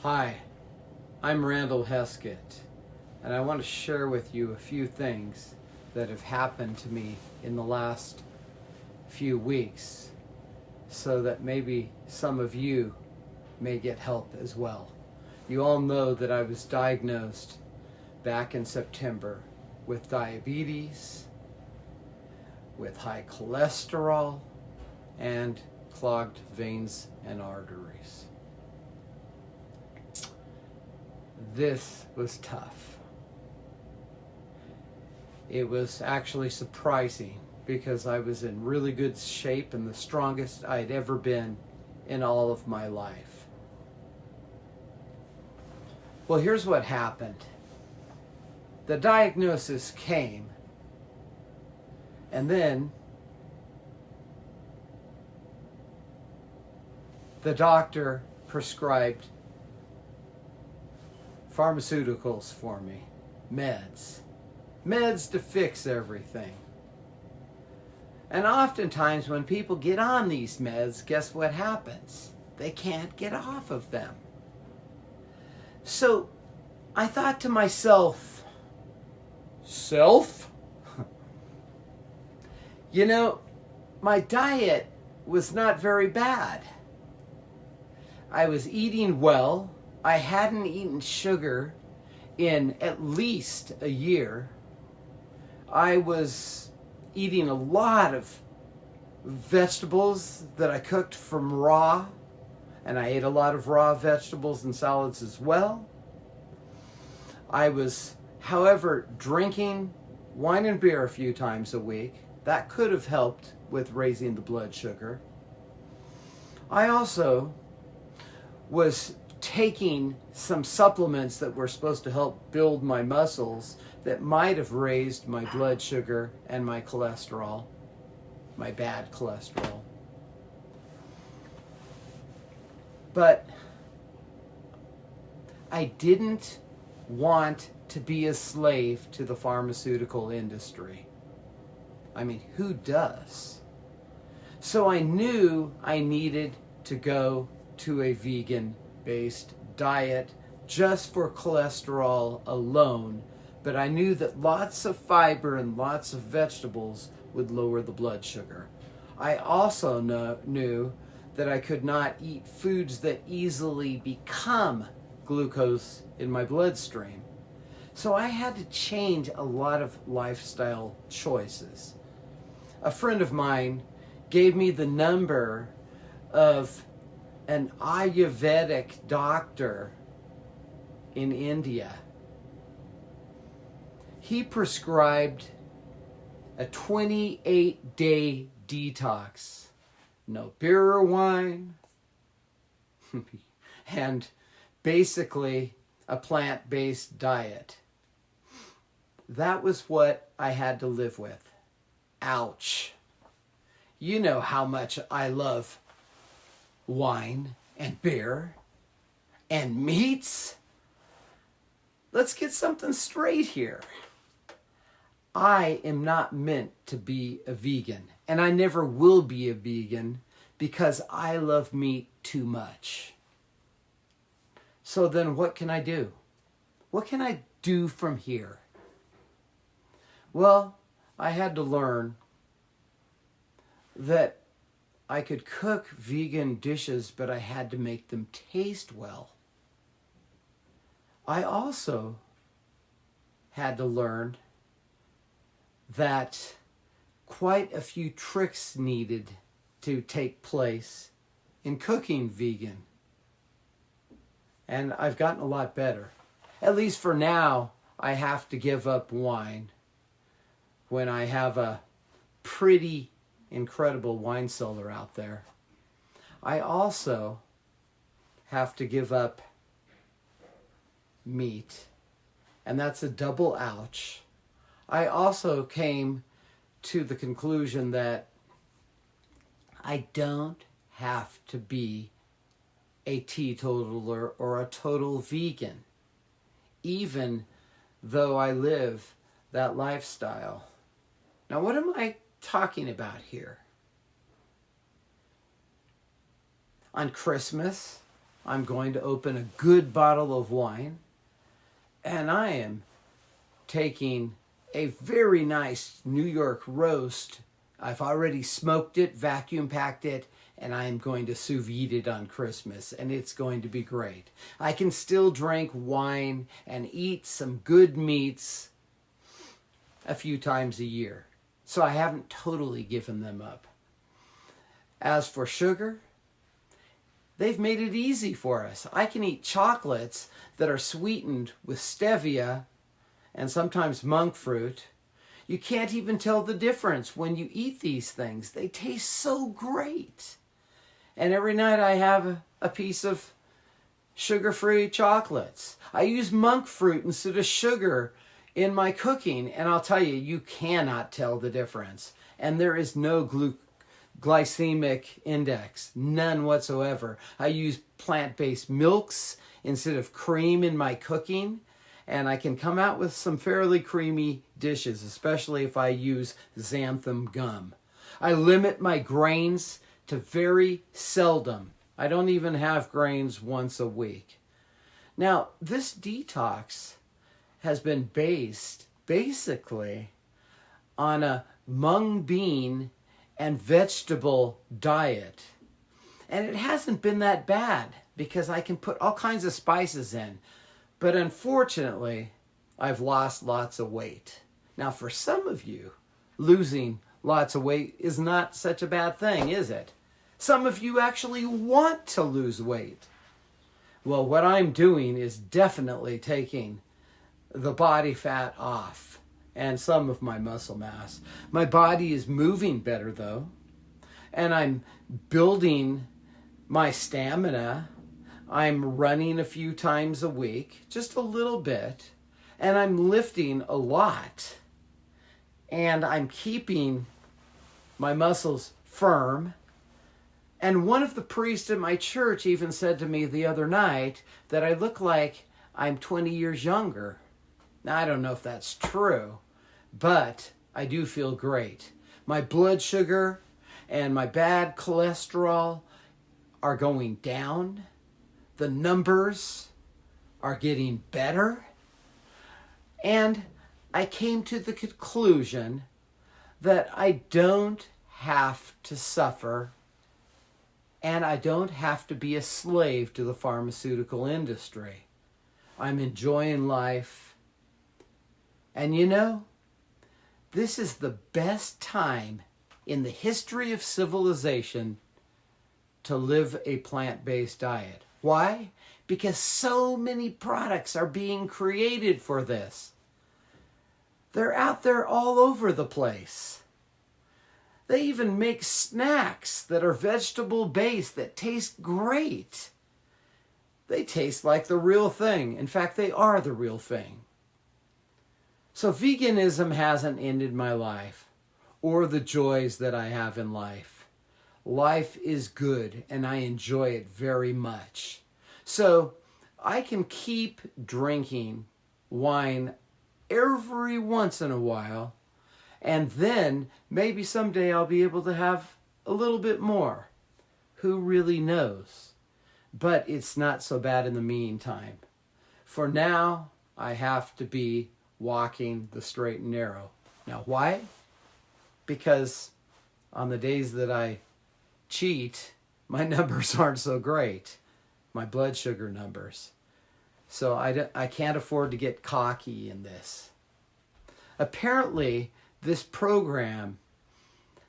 Hi, I'm Randall Heskett, and I want to share with you a few things that have happened to me in the last few weeks so that maybe some of you may get help as well. You all know that I was diagnosed back in September with diabetes, with high cholesterol, and clogged veins and arteries. This was tough. It was actually surprising because I was in really good shape and the strongest I'd ever been in all of my life. Well, here's what happened. The diagnosis came, and then the doctor prescribed pharmaceuticals for me, meds to fix everything. And oftentimes when people get on these meds, guess what happens? They can't get off of them. So I thought to myself, my diet was not very bad. I was eating well. I hadn't eaten sugar in at least a year. I was eating a lot of vegetables that I cooked from raw, and I ate a lot of raw vegetables and salads as well. I was, however, drinking wine and beer a few times a week. That could have helped with raising the blood sugar. I also was taking some supplements that were supposed to help build my muscles that might have raised my blood sugar and my cholesterol, my bad cholesterol. But I didn't want to be a slave to the pharmaceutical industry. I mean, who does? So I knew I needed to go to a vegan-based diet just for cholesterol alone, but I knew that lots of fiber and lots of vegetables would lower the blood sugar. I also knew that I could not eat foods that easily become glucose in my bloodstream. So I had to change a lot of lifestyle choices. A friend of mine gave me the number of an Ayurvedic doctor in India. He prescribed a 28-day detox. No beer or wine. And basically a plant-based diet. That was what I had to live with. Ouch. You know how much I love wine and beer and meats. Let's get something straight here. I am not meant to be a vegan, and I never will be a vegan because I love meat too much. So then what can I do? What can I do from here? Well, I had to learn that I could cook vegan dishes, but I had to make them taste well. I also had to learn that quite a few tricks needed to take place in cooking vegan. And I've gotten a lot better. At least for now, I have to give up wine when I have a pretty incredible wine cellar out there. I also have to give up meat, and that's a double ouch. I also came to the conclusion that I don't have to be a teetotaler or a total vegan, even though I live that lifestyle. Now, what am I talking about here? On Christmas, I'm going to open a good bottle of wine, and I am taking a very nice New York roast. I've already smoked it, vacuum packed it, and I am going to sous vide it on Christmas, and it's going to be great. I can still drink wine and eat some good meats a few times a year, so I haven't totally given them up. As for sugar, they've made it easy for us. I can eat chocolates that are sweetened with stevia and sometimes monk fruit. You can't even tell the difference when you eat these things. They taste so great. And every night I have a piece of sugar-free chocolates. I use monk fruit instead of sugar in my cooking, and I'll tell you, you cannot tell the difference. And there is no glycemic index, none whatsoever. I use plant-based milks instead of cream in my cooking, and I can come out with some fairly creamy dishes, especially if I use xanthan gum. I limit my grains to very seldom. I don't even have grains once a week. Now, this detox has been based basically on a mung bean and vegetable diet. And it hasn't been that bad because I can put all kinds of spices in. But unfortunately, I've lost lots of weight. Now, for some of you, losing lots of weight is not such a bad thing, is it? Some of you actually want to lose weight. Well, what I'm doing is definitely taking the body fat off and some of my muscle mass. My body is moving better though, and I'm building my stamina. I'm running a few times a week, just a little bit, and I'm lifting a lot, and I'm keeping my muscles firm. And one of the priests at my church even said to me the other night that I look like I'm 20 years younger. Now, I don't know if that's true, but I do feel great. My blood sugar and my bad cholesterol are going down. The numbers are getting better. And I came to the conclusion that I don't have to suffer and I don't have to be a slave to the pharmaceutical industry. I'm enjoying life. And you know, this is the best time in the history of civilization to live a plant-based diet. Why? Because so many products are being created for this. They're out there all over the place. They even make snacks that are vegetable-based that taste great. They taste like the real thing. In fact, they are the real thing. So veganism hasn't ended my life or the joys that I have in life. Life is good and I enjoy it very much. So I can keep drinking wine every once in a while, and then maybe someday I'll be able to have a little bit more. Who really knows? But it's not so bad in the meantime. For now, I have to be walking the straight and narrow. Now, why? Because on the days that I cheat, my numbers aren't so great. My blood sugar numbers. So I can't afford to get cocky in this. Apparently, this program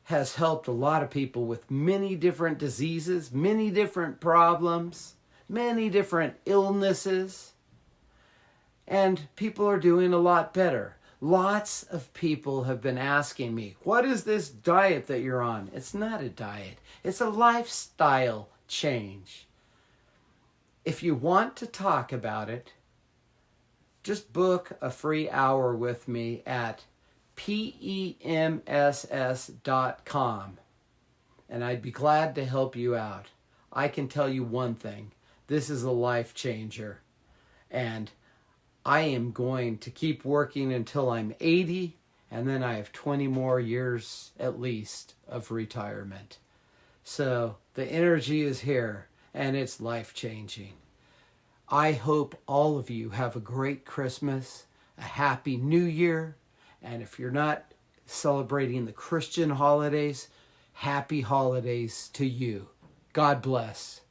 has helped a lot of people with many different diseases, many different problems, many different illnesses. And people are doing a lot better. Lots of people have been asking me, what is this diet that you're on? It's not a diet. It's a lifestyle change. If you want to talk about it, just book a free hour with me at PEMSS.com, and I'd be glad to help you out. I can tell you one thing. This is a life changer, and I am going to keep working until I'm 80, and then I have 20 more years at least of retirement. So the energy is here, and it's life-changing. I hope all of you have a great Christmas, a happy New Year, and if you're not celebrating the Christian holidays, happy holidays to you. God bless.